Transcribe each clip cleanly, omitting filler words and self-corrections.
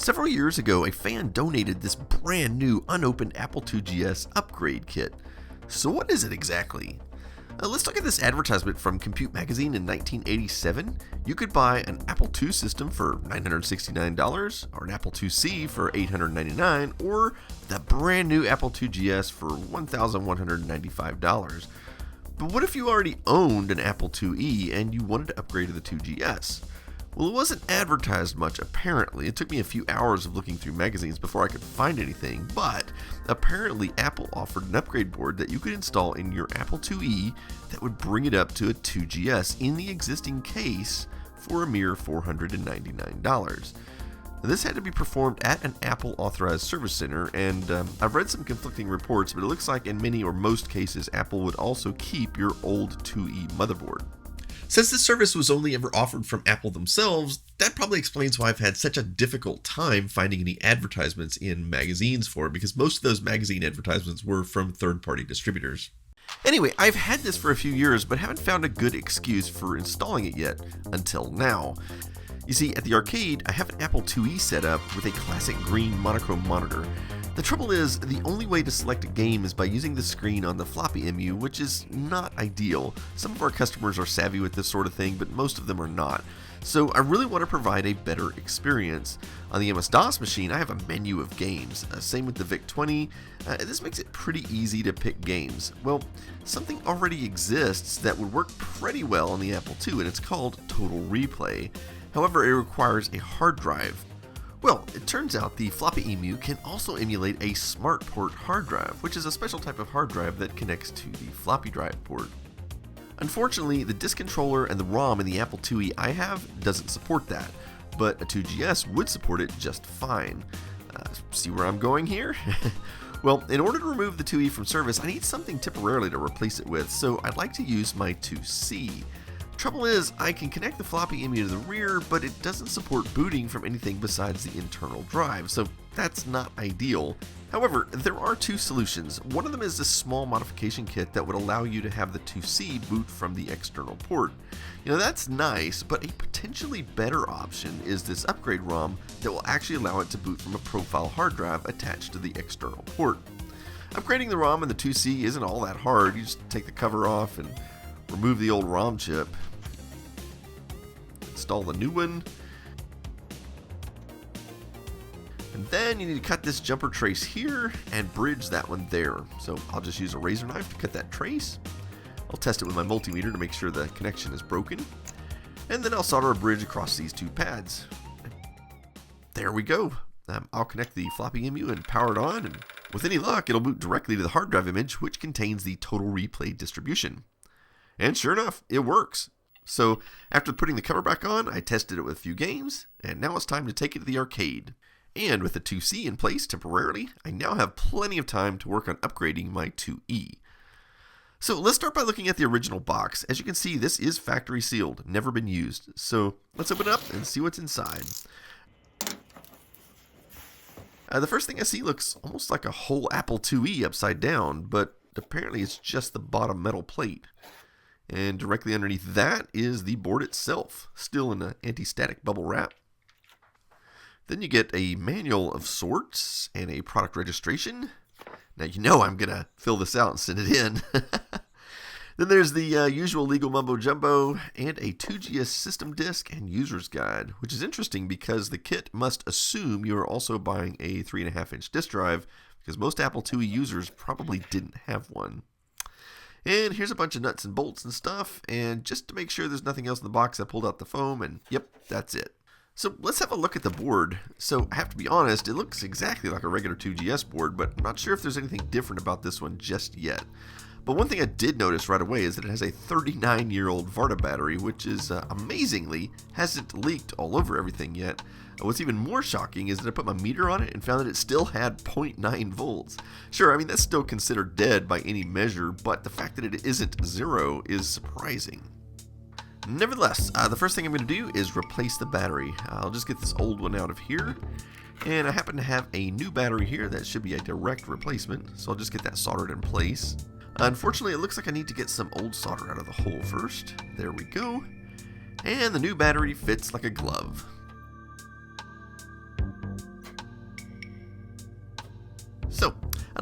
Several years ago, a fan donated this brand new unopened Apple IIgs upgrade kit. So what is it exactly? Let's look at this advertisement from Compute Magazine in 1987. You could buy an Apple II system for $969, or an Apple IIc for $899, or the brand new Apple IIgs for $1,195. But what if you already owned an Apple IIe and you wanted to upgrade to the 2GS? Well, it wasn't advertised much, apparently. It took me a few hours of looking through magazines before I could find anything, but apparently Apple offered an upgrade board that you could install in your Apple IIe that would bring it up to a 2GS in the existing case for a mere $499. This had to be performed at an Apple authorized service center, and I've read some conflicting reports, but it looks like in many or most cases, Apple would also keep your old IIe motherboard. Since this service was only ever offered from Apple themselves, that probably explains why I've had such a difficult time finding any advertisements in magazines for it, because most of those magazine advertisements were from third-party distributors. Anyway, I've had this for a few years, but haven't found a good excuse for installing it yet, until now. You see, at the arcade, I have an Apple IIe set up with a classic green monochrome monitor. The trouble is, the only way to select a game is by using the screen on the floppy MU, which is not ideal. Some of our customers are savvy with this sort of thing, but most of them are not. So I really want to provide a better experience. On the MS-DOS machine, I have a menu of games. Same with the VIC-20. This makes it pretty easy to pick games. Well, something already exists that would work pretty well on the Apple II, and it's called Total Replay. However, it requires a hard drive. Well, it turns out the floppy EMU can also emulate a SmartPort hard drive, which is a special type of hard drive that connects to the floppy drive port. Unfortunately, the disk controller and the ROM in the Apple IIe I have doesn't support that, but a 2GS would support it just fine. See where I'm going here? Well, in order to remove the IIe from service, I need something temporarily to replace it with, so I'd like to use my 2C. Trouble is, I can connect the floppy EMU to the rear, but it doesn't support booting from anything besides the internal drive, so that's not ideal. However, there are two solutions. One of them is a small modification kit that would allow you to have the 2C boot from the external port. You know, that's nice, but a potentially better option is this upgrade ROM that will actually allow it to boot from a profile hard drive attached to the external port. Upgrading the ROM and the 2C isn't all that hard. You just take the cover off and remove the old ROM chip, install the new one, and then you need to cut this jumper trace here and bridge that one there. So I'll just use a razor knife to cut that trace. I'll test it with my multimeter to make sure the connection is broken, and then I'll solder a bridge across these two pads. There we go. I'll connect the floppy EMU and power it on, and with any luck, it'll boot directly to the hard drive image, which contains the Total Replay distribution. And sure enough, it works. So after putting the cover back on, I tested it with a few games, and now it's time to take it to the arcade. And with the 2C in place temporarily, I now have plenty of time to work on upgrading my 2E. So let's start by looking at the original box. As you can see, this is factory sealed, never been used. So let's open it up and see what's inside. The first thing I see looks almost like a whole Apple IIe upside down, but apparently it's just the bottom metal plate. And directly underneath that is the board itself, still in an anti-static bubble wrap. Then you get a manual of sorts and a product registration. Now you know I'm going to fill this out and send it in. Then there's the usual legal mumbo jumbo and a 2GS system disk and user's guide, which is interesting because the kit must assume you are also buying a 3.5-inch disk drive, because most Apple IIe users probably didn't have one. And here's a bunch of nuts and bolts and stuff, and just to make sure there's nothing else in the box, I pulled out the foam, and yep, that's it. So let's have a look at the board. So I have to be honest, it looks exactly like a regular 2GS board, but I'm not sure if there's anything different about this one just yet. But one thing I did notice right away is that it has a 39-year-old Varta battery, which is amazingly hasn't leaked all over everything yet. What's even more shocking is that I put my meter on it and found that it still had 0.9 volts. Sure, I mean, that's still considered dead by any measure, but the fact that it isn't zero is surprising. Nevertheless, the first thing I'm going to do is replace the battery. I'll just get this old one out of here. And I happen to have a new battery here that should be a direct replacement, so I'll just get that soldered in place. Unfortunately, it looks like I need to get some old solder out of the hole first. There we go. And the new battery fits like a glove.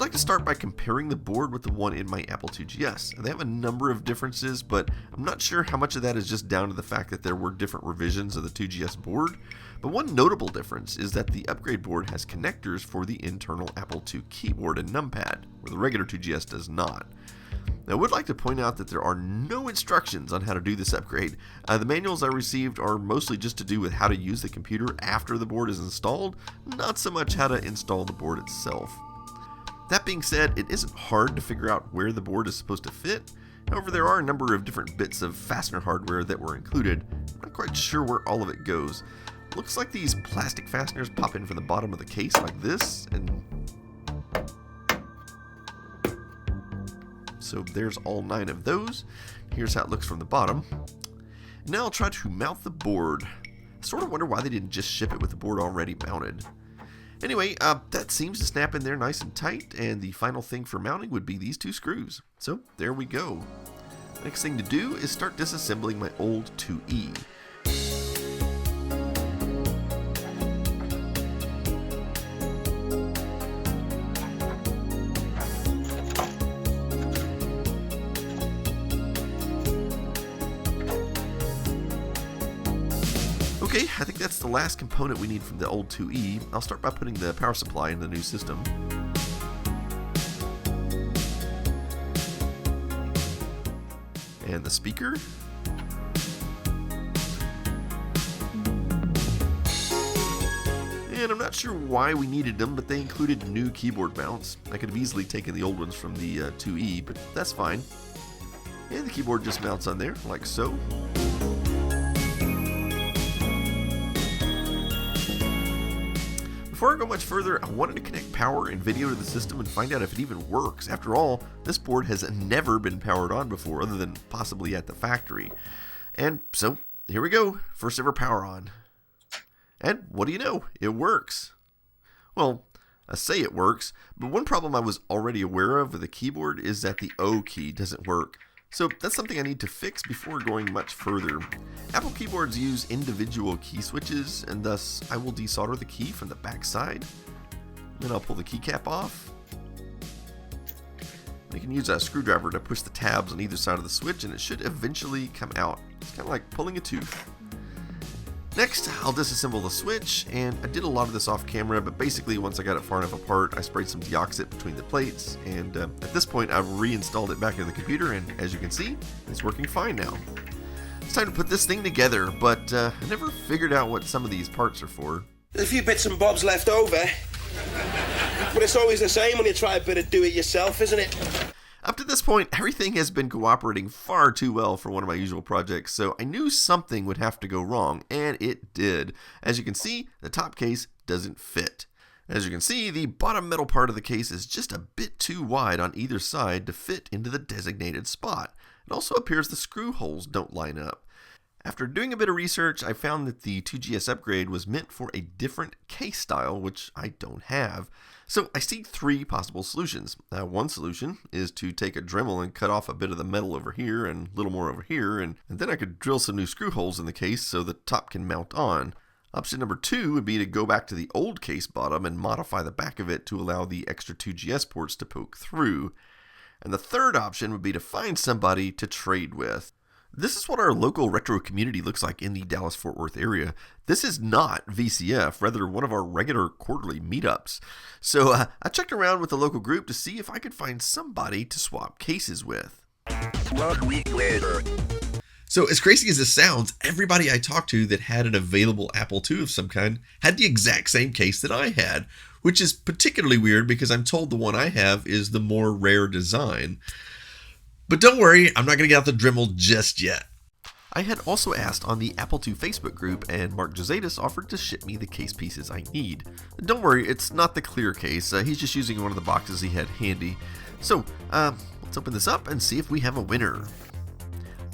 I'd like to start by comparing the board with the one in my Apple IIgs. They have a number of differences, but I'm not sure how much of that is just down to the fact that there were different revisions of the IIgs board. But one notable difference is that the upgrade board has connectors for the internal Apple II keyboard and numpad, where the regular IIgs does not. Now, I would like to point out that there are no instructions on how to do this upgrade. The manuals I received are mostly just to do with how to use the computer after the board is installed, not so much how to install the board itself. That being said, it isn't hard to figure out where the board is supposed to fit. However, there are a number of different bits of fastener hardware that were included. I'm not quite sure where all of it goes. Looks like these plastic fasteners pop in from the bottom of the case like this, and so there's all 9 of those. Here's how it looks from the bottom. Now I'll try to mount the board. I sort of wonder why they didn't just ship it with the board already mounted. Anyway, that seems to snap in there nice and tight, and the final thing for mounting would be these 2 screws. So there we go. Next thing to do is start disassembling my old IIe. Okay, I think that's the last component we need from the old IIe. I'll start by putting the power supply in the new system. And the speaker. And I'm not sure why we needed them, but they included new keyboard mounts. I could have easily taken the old ones from the IIe, but that's fine. And the keyboard just mounts on there, like so. Before I go much further, I wanted to connect power and video to the system and find out if it even works. After all, this board has never been powered on before, other than possibly at the factory. And so, here we go. First ever power on. And what do you know? It works. Well, I say it works, but one problem I was already aware of with the keyboard is that the O key doesn't work. So that's something I need to fix before going much further. Apple keyboards use individual key switches, and thus I will desolder the key from the back side. Then I'll pull the keycap off. You can use a screwdriver to push the tabs on either side of the switch, and it should eventually come out. It's kind of like pulling a tooth. Next, I'll disassemble the switch, and I did a lot of this off camera, but basically once I got it far enough apart, I sprayed some deoxit between the plates, and at this point I've reinstalled it back into the computer, and as you can see, it's working fine now. It's time to put this thing together, but I never figured out what some of these parts are for. There's a few bits and bobs left over, but it's always the same when you try a bit of do-it-yourself, isn't it? Up to this point, everything has been cooperating far too well for one of my usual projects, so I knew something would have to go wrong, and it did. As you can see, the top case doesn't fit. As you can see, the bottom metal part of the case is just a bit too wide on either side to fit into the designated spot. It also appears the screw holes don't line up. After doing a bit of research, I found that the IIgs upgrade was meant for a different case style, which I don't have. So I see 3 possible solutions. One solution is to take a Dremel and cut off a bit of the metal over here and a little more over here, and then I could drill some new screw holes in the case so the top can mount on. Option number 2 would be to go back to the old case bottom and modify the back of it to allow the extra IIgs ports to poke through. And the third option would be to find somebody to trade with. This is what our local retro community looks like in the Dallas-Fort Worth area. This is not VCF, rather one of our regular quarterly meetups. So I checked around with the local group to see if I could find somebody to swap cases with. 1 week later. So as crazy as this sounds, everybody I talked to that had an available Apple II of some kind had the exact same case that I had, which is particularly weird because I'm told the one I have is the more rare design. But don't worry, I'm not going to get out the Dremel just yet. I had also asked on the Apple II Facebook group, and Mark Josatis offered to ship me the case pieces I need. Don't worry, it's not the clear case. He's just using one of the boxes he had handy. So, let's open this up and see if we have a winner.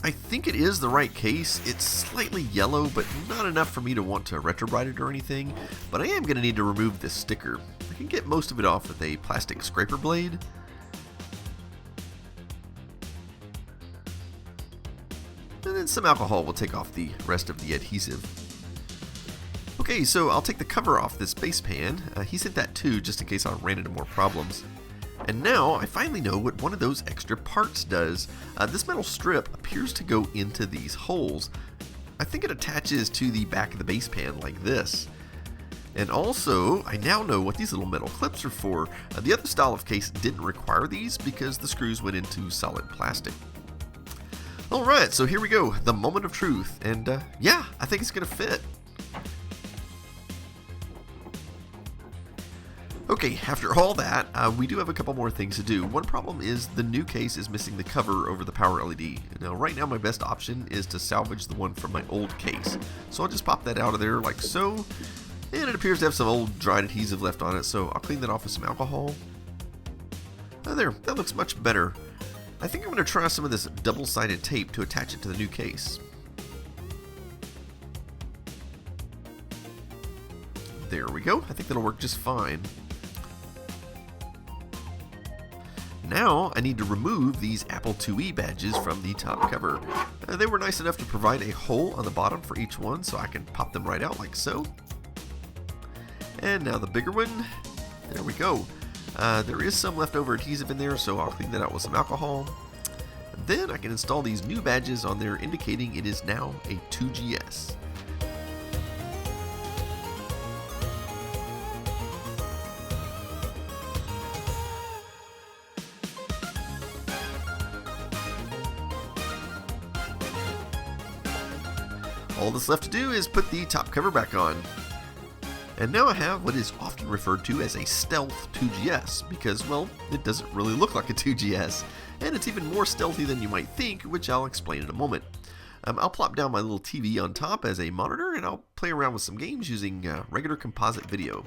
I think it is the right case. It's slightly yellow, but not enough for me to want to retrobrite it or anything. But I am going to need to remove this sticker. I can get most of it off with a plastic scraper blade. And then some alcohol will take off the rest of the adhesive. Okay, so I'll take the cover off this base pan. He sent that too, just in case I ran into more problems. And now I finally know what one of those extra parts does. This metal strip appears to go into these holes. I think it attaches to the back of the base pan like this. And also, I now know what these little metal clips are for. The other style of case didn't require these because the screws went into solid plastic. Alright, so here we go, the moment of truth. And yeah, I think it's going to fit. Okay, after all that, we do have a couple more things to do. One problem is the new case is missing the cover over the power LED. Now, right now my best option is to salvage the one from my old case. So I'll just pop that out of there like so. And it appears to have some old dried adhesive left on it, so I'll clean that off with some alcohol. There, that looks much better. I think I'm going to try some of this double-sided tape to attach it to the new case. There we go. I think that'll work just fine. Now I need to remove these Apple IIe badges from the top cover. They were nice enough to provide a hole on the bottom for each one, so I can pop them right out like so. And now the bigger one. There we go. There is some leftover adhesive in there, so I'll clean that out with some alcohol. Then I can install these new badges on there indicating it is now a 2GS. All that's left to do is put the top cover back on. And now I have what is often referred to as a stealth 2GS because, well, it doesn't really look like a 2GS, and it's even more stealthy than you might think, which I'll explain in a moment. I'll plop down my little TV on top as a monitor, and I'll play around with some games using regular composite video.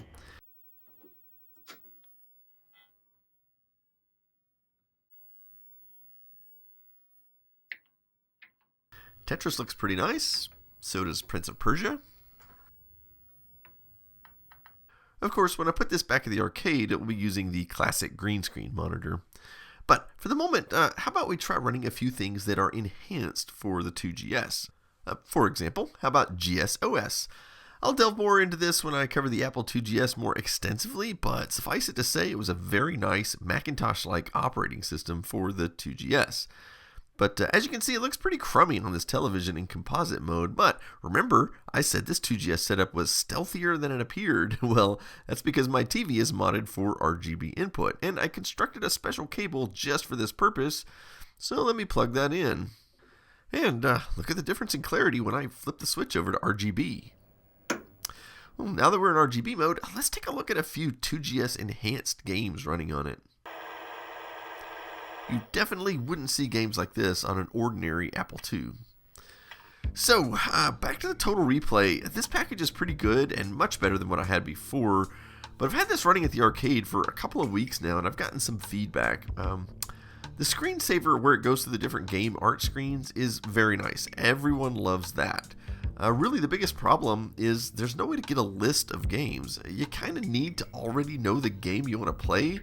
Tetris looks pretty nice, so does Prince of Persia. Of course, when I put this back in the arcade, it will be using the classic green screen monitor. But for the moment, how about we try running a few things that are enhanced for the 2GS? For example, how about GSOS? I'll delve more into this when I cover the Apple IIgs more extensively, but suffice it to say it was a very nice Macintosh-like operating system for the 2GS. But as you can see, it looks pretty crummy on this television in composite mode. But remember, I said this 2GS setup was stealthier than it appeared. Well, that's because my TV is modded for RGB input, and I constructed a special cable just for this purpose. So let me plug that in. And look at the difference in clarity when I flip the switch over to RGB. Well, now that we're in RGB mode, let's take a look at a few 2GS enhanced games running on it. You definitely wouldn't see games like this on an ordinary Apple II. So, back to the Total Replay. This package is pretty good and much better than what I had before, but I've had this running at the arcade for a couple of weeks now, and I've gotten some feedback. The screensaver where it goes to the different game art screens is very nice. Everyone loves that. Really, the biggest problem is there's no way to get a list of games. You kind of need to already know the game you want to play,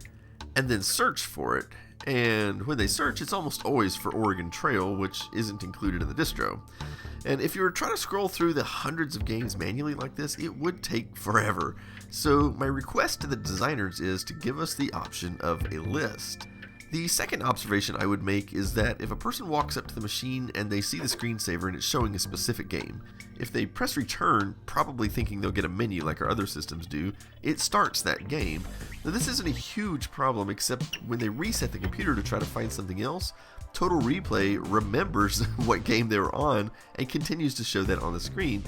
and then search for it. And when they search, it's almost always for Oregon Trail, which isn't included in the distro. And if you were trying to scroll through the hundreds of games manually like this, it would take forever. So my request to the designers is to give us the option of a list. The second observation I would make is that if a person walks up to the machine and they see the screensaver and it's showing a specific game, if they press return, probably thinking they'll get a menu like our other systems do, it starts that game. Now this isn't a huge problem, except when they reset the computer to try to find something else, Total Replay remembers what game they were on and continues to show that on the screen.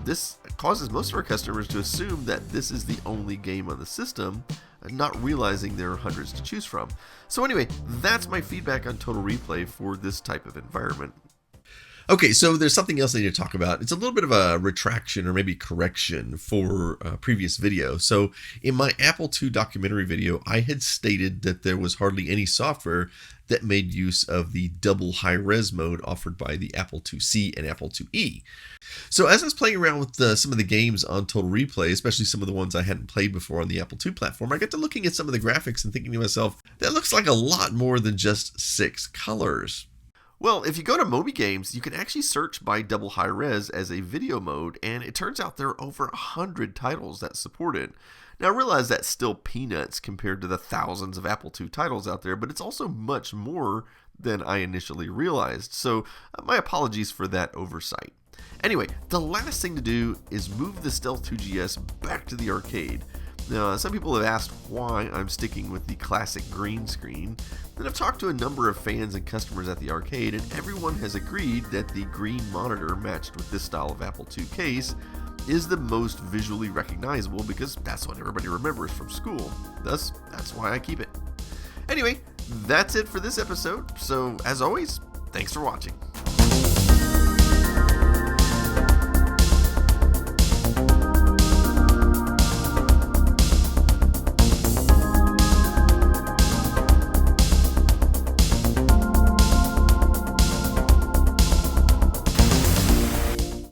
This causes most of our customers to assume that this is the only game on the system, not realizing there are hundreds to choose from. So anyway, that's my feedback on Total Replay for this type of environment. Okay, so there's something else I need to talk about. It's a little bit of a retraction or maybe correction for a previous video. So in my Apple II documentary video, I had stated that there was hardly any software that made use of the double high-res mode offered by the Apple IIc and Apple IIe. So as I was playing around with some of the games on Total Replay, especially some of the ones I hadn't played before on the Apple II platform, I got to looking at some of the graphics and thinking to myself, that looks like a lot more than just 6 colors. Well, if you go to Moby Games, you can actually search by double high res as a video mode, and it turns out there are over 100 titles that support it. Now, I realize that's still peanuts compared to the thousands of Apple II titles out there, but it's also much more than I initially realized, so my apologies for that oversight. Anyway, the last thing to do is move the Stealth 2GS back to the arcade. Now, some people have asked why I'm sticking with the classic green screen, and I've talked to a number of fans and customers at the arcade, and everyone has agreed that the green monitor matched with this style of Apple II case is the most visually recognizable because that's what everybody remembers from school. Thus, that's why I keep it. Anyway, that's it for this episode, so as always, thanks for watching.